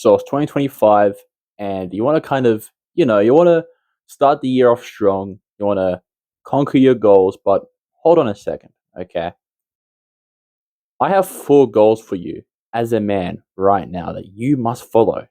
So it's 2025, and you want to you want to start the year off strong. You want to conquer your goals, but hold on a second, okay? I have four goals for you as a man right now that you must follow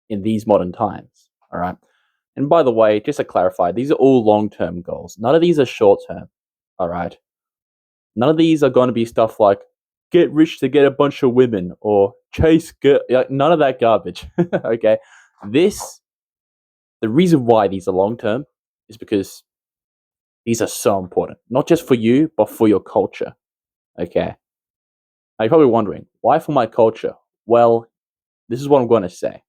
in these modern times, all right? And by the way, just to clarify, these are all long term goals. None of these are short term, all right? None of these are going to be stuff like get rich to get a bunch of women or chase none of that garbage, okay? This The reason why these are long term is because these are so important, not just for you, but for your culture. Okay. Now you're probably wondering, why for my culture? Well, this is what I'm going to say.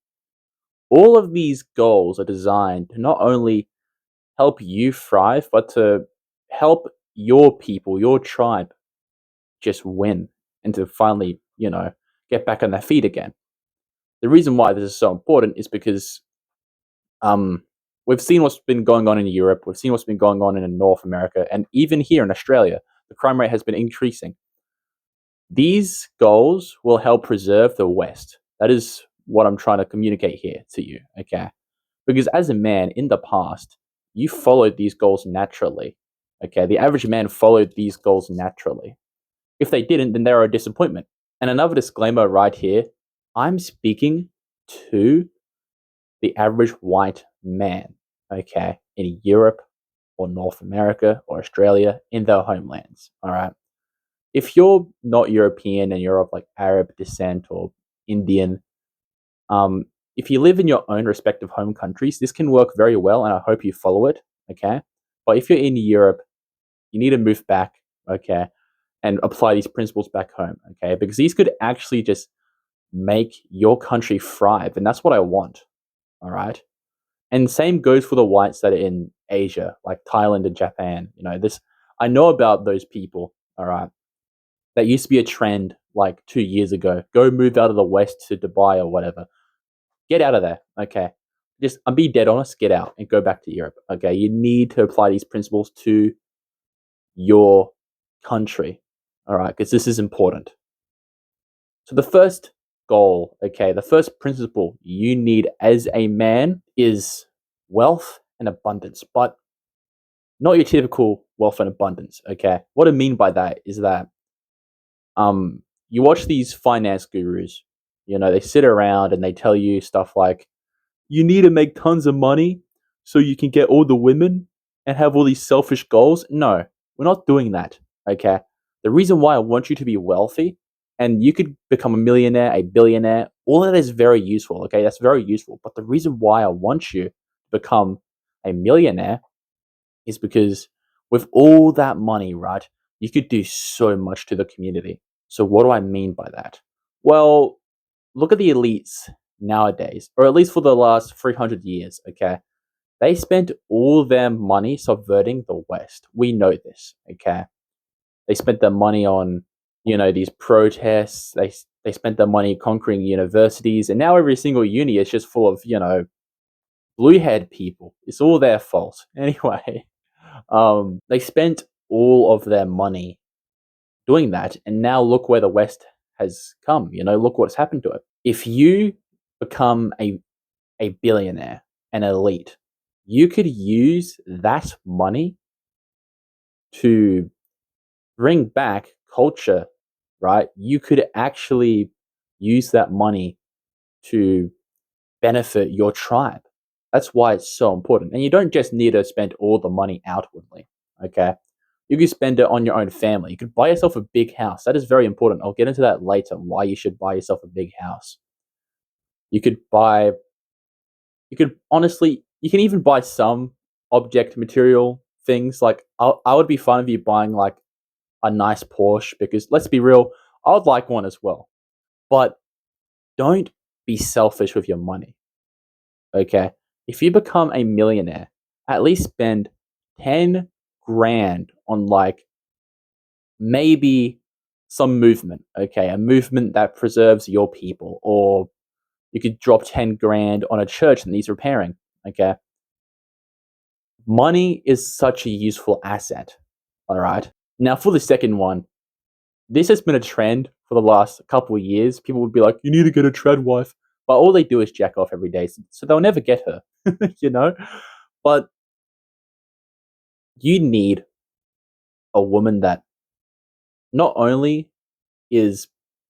All of these goals are designed to not only help you thrive, but to help your people, your tribe, just win and to finally, get back on their feet again. The reason why this is so important is because Um, we've seen what's been going on in Europe. We've seen what's been going on in North America, and even here in Australia, the crime rate has been increasing. These goals will help preserve the West. That is what I'm trying to communicate here to you, okay? Because as a man in the past, you followed these goals naturally, okay? The average man followed these goals naturally. If they didn't, then they're a disappointment. And another disclaimer right here, I'm speaking to the average white man, okay, in Europe or North America or Australia in their homelands, all right? If you're not European and you're of like Arab descent or Indian, um, if you live in your own respective home countries, this can work very well, and I hope you follow it, okay? But if you're in Europe, you need to move back, okay, and apply these principles back home, okay? Because these could actually just make your country thrive, and that's what I want, all right? And same goes for the whites that are in Asia, like Thailand and Japan. This I know about those people, all right. That used to be a trend like 2 years ago. Go move out of the West to Dubai or whatever. Get out of there. Okay. Just I'm be dead honest, get out and go back to Europe. Okay. You need to apply these principles to your country. All right, because this is important. So the first goal, okay, the first principle you need as a man is wealth and abundance, but not your typical wealth and abundance. Okay, what I mean by that is that you watch these finance gurus. They sit around and they tell you stuff like you need to make tons of money so you can get all the women and have all these selfish goals. No, we're not doing that. Okay, the reason why I want you to be wealthy and you could become a millionaire, a billionaire, all of that is very useful. Okay, that's very useful. But the reason why I want you to become a millionaire is because with all that money, right, you could do so much to the community. So, what do I mean by that? Well, look at the elites nowadays, or at least for the last 300 years, okay? They spent all their money subverting the West. We know this, okay? They spent their money on, these protests. They spent their money conquering universities, and now every single uni is just full of, blue haired people. It's all their fault. Anyway, they spent all of their money doing that, and now look where the West has come. Look what's happened to it. If you become a billionaire, an elite, you could use that money to bring back culture, right? You could actually use that money to benefit your tribe. That's why it's so important. And you don't just need to spend all the money outwardly, okay? You can spend it on your own family. You could buy yourself a big house. That is very important. I'll get into that later, why you should buy yourself a big house. You could buy, you can even buy some object material things. Like, I would be fine with you buying like a nice Porsche because let's be real, I would like one as well. But don't be selfish with your money. Okay. If you become a millionaire, at least spend 10 grand on like maybe some movement. Okay. A movement that preserves your people. Or you could drop 10 grand on a church that needs repairing. Okay. Money is such a useful asset. All right. Now, for the second one, this has been a trend for the last couple of years. People would be like, you need to get a trad wife. but all they do is jack off every day, so they'll never get her, you know? But you need a woman that not only is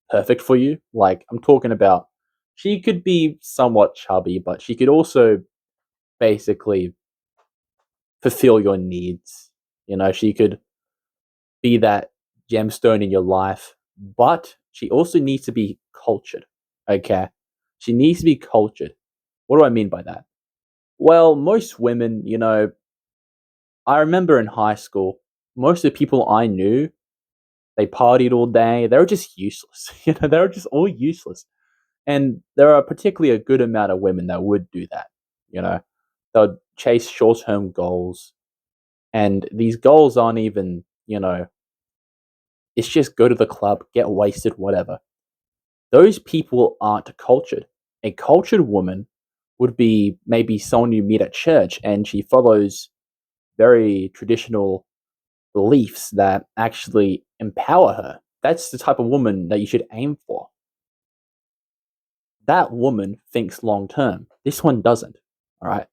perfect for you, like I'm talking about, she could be somewhat chubby, but she could also basically fulfill your needs. You know, she could be that gemstone in your life, but she also needs to be cultured. Okay. She needs to be cultured. What do I mean by that? Well, most women, I remember in high school, most of the people I knew, they partied all day. They were just useless. They were just all useless. And there are particularly a good amount of women that would do that. You know, they would chase short term goals. And these goals aren't even, it's just go to the club, get wasted, whatever. Those people aren't cultured. A cultured woman would be maybe someone you meet at church and she follows very traditional beliefs that actually empower her. That's the type of woman that you should aim for. That woman thinks long term. This one doesn't. All right.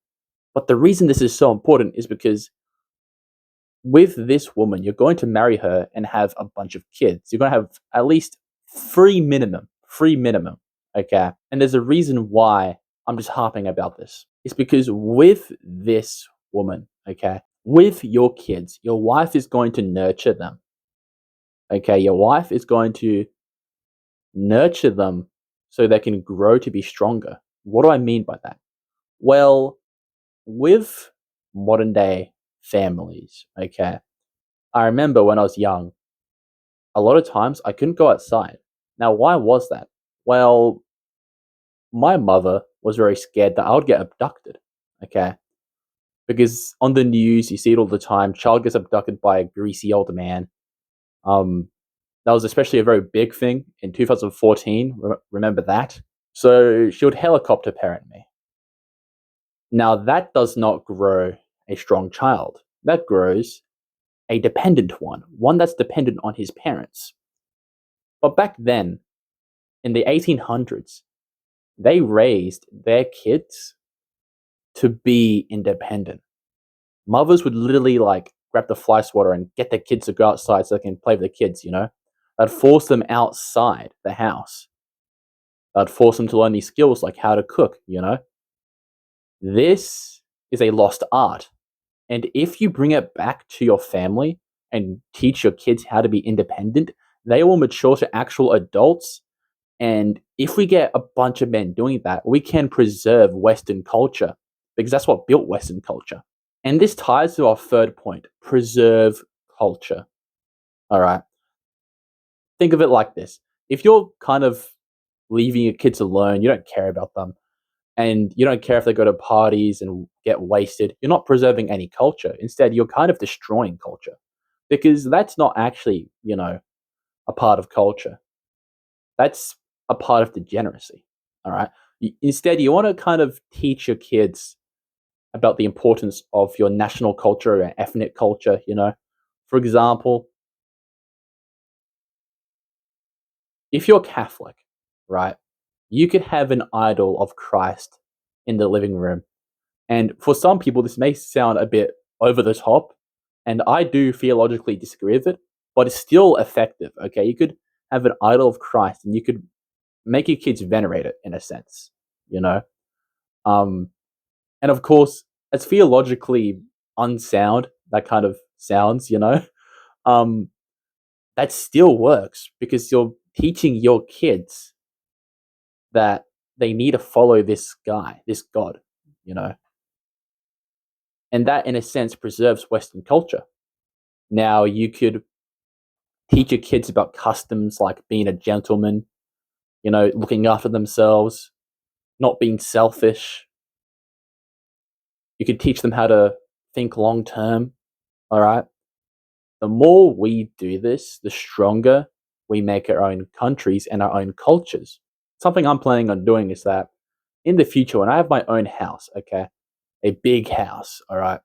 But the reason this is so important is because with this woman, you're going to marry her and have a bunch of kids. You're going to have at least three minimum. Okay. And there's a reason why I'm just harping about this. It's because with this woman, okay, with your kids, your wife is going to nurture them. Okay. Your wife is going to nurture them so they can grow to be stronger. What do I mean by that? Well, with modern day families, okay, I remember when I was young, a lot of times I couldn't go outside. Now, why was that? Well, my mother was very scared that I would get abducted, okay? Because on the news, you see it all the time. Child gets abducted by a greasy old man. Um, that was especially a very big thing in 2014. Remember that? So she would helicopter parent me. Now, that does not grow a strong child. That grows a dependent one that's dependent on his parents. But back then, in the 1800s, they raised their kids to be independent. Mothers would literally like grab the fly swatter and get their kids to go outside so they can play with the kids. They'd force them outside the house. They'd force them to learn these skills like how to cook. This is a lost art. And if you bring it back to your family and teach your kids how to be independent, they will mature to actual adults. And if we get a bunch of men doing that, we can preserve Western culture because that's what built Western culture. And this ties to our third point, preserve culture. All right. Think of it like this. If you're kind of leaving your kids alone, you don't care about them, and you don't care if they go to parties and get wasted, you're not preserving any culture. Instead, you're kind of destroying culture because that's not actually, a part of culture. That's a part of degeneracy. All right. Instead, you want to kind of teach your kids about the importance of your national culture and ethnic culture. For example, if you're Catholic, right, you could have an idol of Christ in the living room. And for some people, this may sound a bit over the top, and I do theologically disagree with it, but it's still effective. Okay, you could have an idol of Christ, and you could make your kids venerate it in a sense. You know, um, and of course, it's theologically unsound. That kind of sounds. Um, that still works because you're teaching your kids that they need to follow this guy, this God. You know, and that in a sense preserves Western culture. Now you could teach your kids about customs like being a gentleman, looking after themselves, not being selfish. You could teach them how to think long term. All right. The more we do this, the stronger we make our own countries and our own cultures. Something I'm planning on doing is that in the future, when I have my own house, okay, a big house, all right,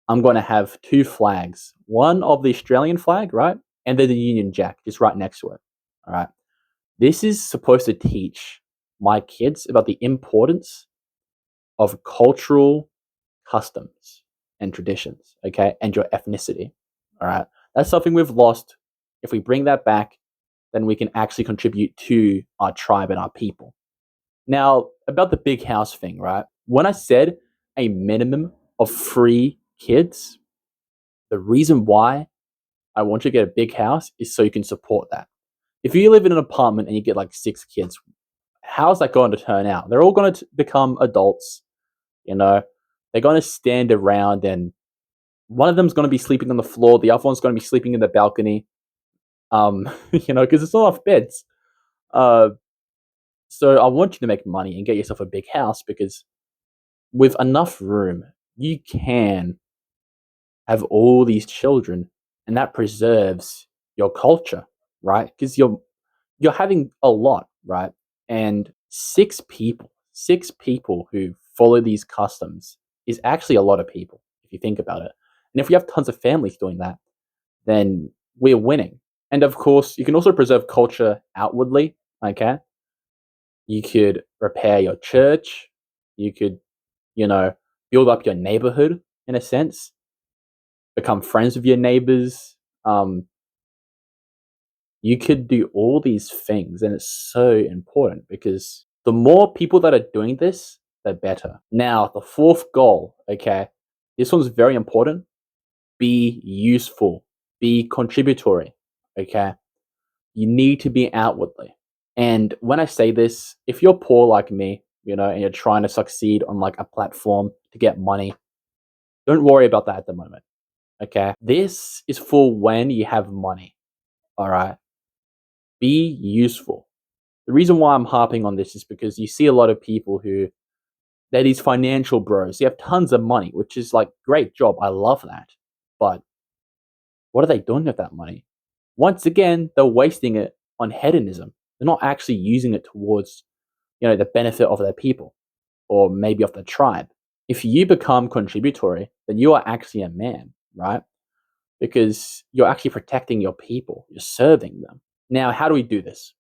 I'm going to have two flags. One of the Australian flag, right? And then the Union Jack just right next to it. All right. This is supposed to teach my kids about the importance of cultural customs and traditions, okay, and your ethnicity. All right. That's something we've lost. If we bring that back, then we can actually contribute to our tribe and our people. Now, about the big house thing, right? When I said a minimum of 3 kids, the reason why I want you to get a big house is so you can support that. If you live in an apartment and you get like 6 kids, how's that going to turn out? They're all going to become adults, you know, they're going to stand around and one of them's going to be sleeping on the floor, the other one's going to be sleeping in the balcony, because it's not enough beds. Uh, so I want you to make money and get yourself a big house because with enough room, you can have all these children, and that preserves your culture, right? Because you're having a lot, right? And 6 people who follow these customs is actually a lot of people if you think about it. And if we have tons of families doing that, then we're winning. And of course, you can also preserve culture outwardly. Okay, you could repair your church. You could, you know, build up your neighborhood in a sense, become friends with your neighbors. You could do all these things, and it's so important because the more people that are doing this, the better. Now, the fourth goal, okay, this one's very important. Be useful, be contributory, okay? You need to be outwardly. And when I say this, if you're poor like me, and you're trying to succeed on like a platform to get money, don't worry about that at the moment, okay? This is for when you have money, all right? Be useful. The reason why I'm harping on this is because you see a lot of people who they're these financial bros. They have tons of money, which is like great job. I love that. But what are they doing with that money? Once again, they're wasting it on hedonism. They're not actually using it towards, the benefit of their people or maybe of the tribe. If you become contributory, then you are actually a man, right? Because you're actually protecting your people. You're serving them. Now, how do we do this?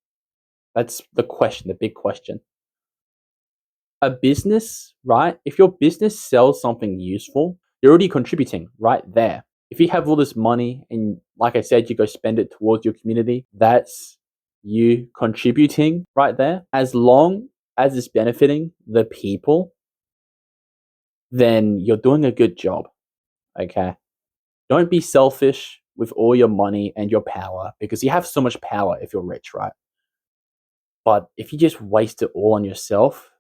That's the question, the big question. A business, right? If your business sells something useful, you're already contributing right there. If you have all this money and, like I said, you go spend it towards your community, that's you contributing right there. As long as it's benefiting the people, then you're doing a good job. Okay. Don't be selfish with all your money and your power because you have so much power if you're rich, right? But if you just waste it all on yourself,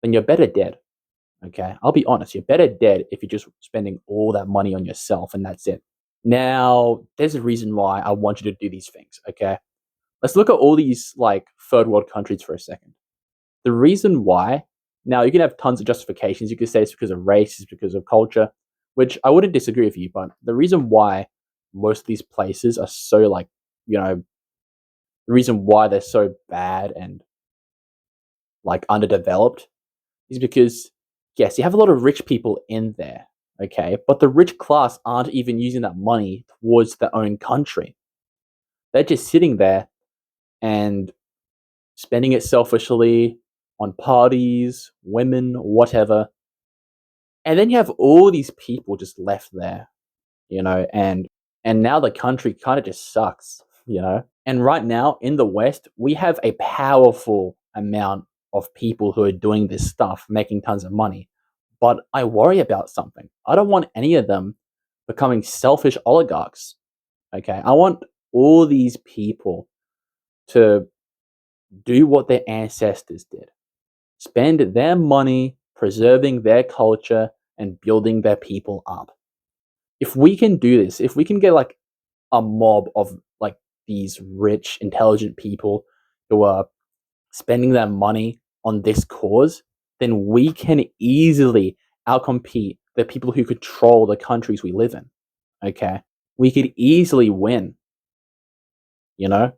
then you're better dead. Okay. I'll be honest, you're better dead if you're just spending all that money on yourself and that's it. Now, there's a reason why I want you to do these things. Okay. Let's look at all these like third world countries for a second. The reason why, now you can have tons of justifications. You could say it's because of race, it's because of culture, which I wouldn't disagree with you, but the reason why most of these places are so like, the reason why they're so bad and like underdeveloped is because, yes, you have a lot of rich people in there, okay, but the rich class aren't even using that money towards their own country. They're just sitting there and spending it selfishly on parties, women, whatever. And then you have all these people just left there, and now the country kind of just sucks. And right now in the West, we have a powerful amount of people who are doing this stuff, making tons of money. But I worry about something. I don't want any of them becoming selfish oligarchs. Okay. I want all these people to do what their ancestors did, spend their money preserving their culture and building their people up. If we can do this, if we can get like a mob of like these rich, intelligent people who are spending their money on this cause, then we can easily outcompete the people who control the countries we live in. Okay. We could easily win, you know?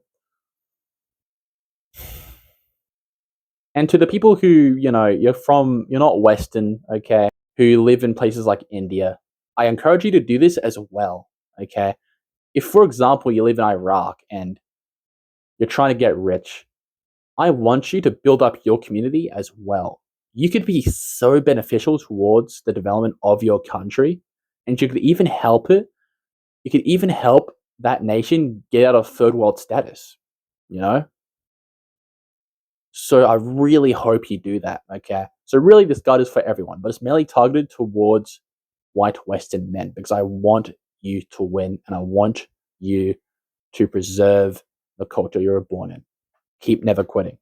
And to the people who, you're not Western, okay, who live in places like India, I encourage you to do this as well, okay? If, for example, you live in Iraq and you're trying to get rich, I want you to build up your community as well. You could be so beneficial towards the development of your country, and you could even help it. You could even help that nation get out of third world status, you know? So I really hope you do that, okay? So really, this guide is for everyone, but it's mainly targeted towards white Western men because I want you to win and I want you to preserve the culture you were born in. Keep never quitting.